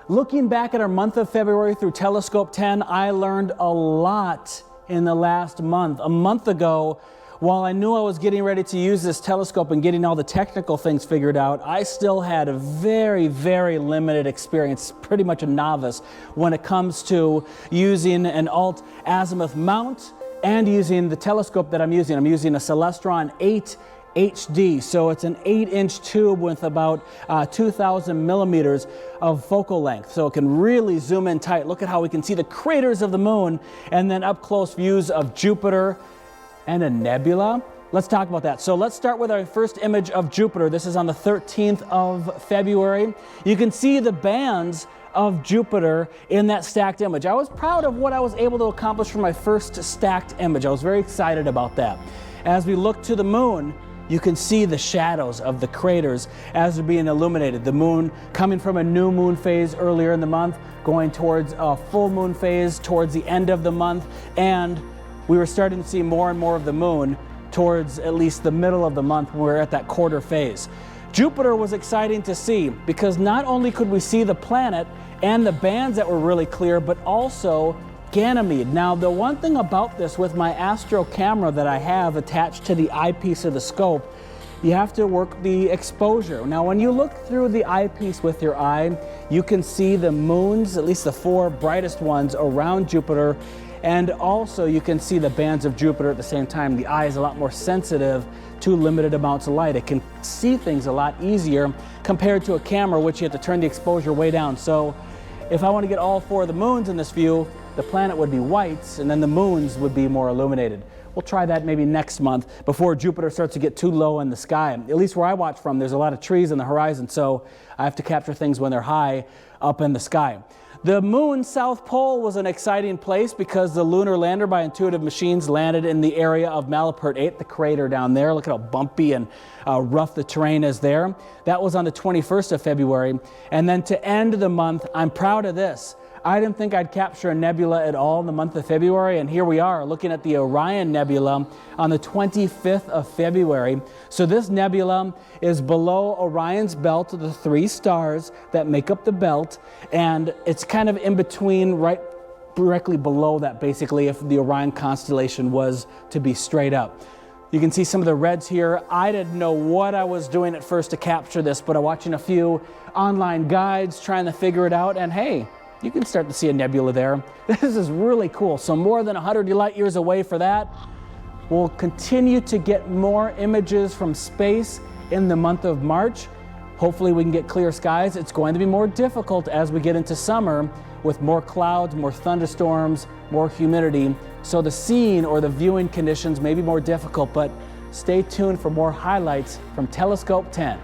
Looking back at our month of February through Telescope 10, I learned a lot in the last month. A month ago, while I knew I was getting ready to use this telescope and getting all the technical things figured out, I still had a very, very limited experience, pretty much a novice, when it comes to using an alt-azimuth mount and using the telescope that I'm using. I'm using a Celestron 8 HD, so it's an 8-inch tube with about 2,000 millimeters of focal length, so it can really zoom in tight. Look at how we can see the craters of the moon, and then up close views of Jupiter and a nebula. Let's talk about that. So let's start with our first image of Jupiter. This is on the 13th of February. You can see the bands of Jupiter in that stacked image. I was proud of what I was able to accomplish for my first stacked image. I was very excited about that. As we look to the moon, you can see the shadows of the craters as they're being illuminated. The moon coming from a new moon phase earlier in the month, going towards a full moon phase towards the end of the month, and we were starting to see more and more of the moon towards at least the middle of the month when we're at that quarter phase. Jupiter was exciting to see because not only could we see the planet and the bands that were really clear, but also Ganymede. Now, the one thing about this with my Astro camera that I have attached to the eyepiece of the scope, you have to work the exposure. Now, when you look through the eyepiece with your eye, you can see the moons, at least the 4 brightest ones around Jupiter, and also you can see the bands of Jupiter at the same time. The eye is a lot more sensitive to limited amounts of light. It can see things a lot easier compared to a camera, which you have to turn the exposure way down. So if I want to get all 4 of the moons in this view, the planet would be white and then the moons would be more illuminated. We'll try that maybe next month before Jupiter starts to get too low in the sky. At least where I watch from, there's a lot of trees on the horizon, so I have to capture things when they're high up in the sky. The moon's south pole was an exciting place because the lunar lander by Intuitive Machines landed in the area of Malapert 8, the crater down there. Look at how bumpy and rough the terrain is there. That was on the 21st of February. And then to end the month, I'm proud of this. I didn't think I'd capture a nebula at all in the month of February, and here we are looking at the Orion Nebula on the 25th of February. So this nebula is below Orion's belt, the 3 stars that make up the belt, and it's kind of in between, right directly below that, basically, if the Orion constellation was to be straight up. You can see some of the reds here. I didn't know what I was doing at first to capture this, but I'm watching a few online guides trying to figure it out, and hey, you can start to see a nebula there. This is really cool. So more than 100 light years away for that. We'll continue to get more images from space in the month of March. Hopefully we can get clear skies. It's going to be more difficult as we get into summer with more clouds, more thunderstorms, more humidity. So the seeing or the viewing conditions may be more difficult, but stay tuned for more highlights from Telescope 10.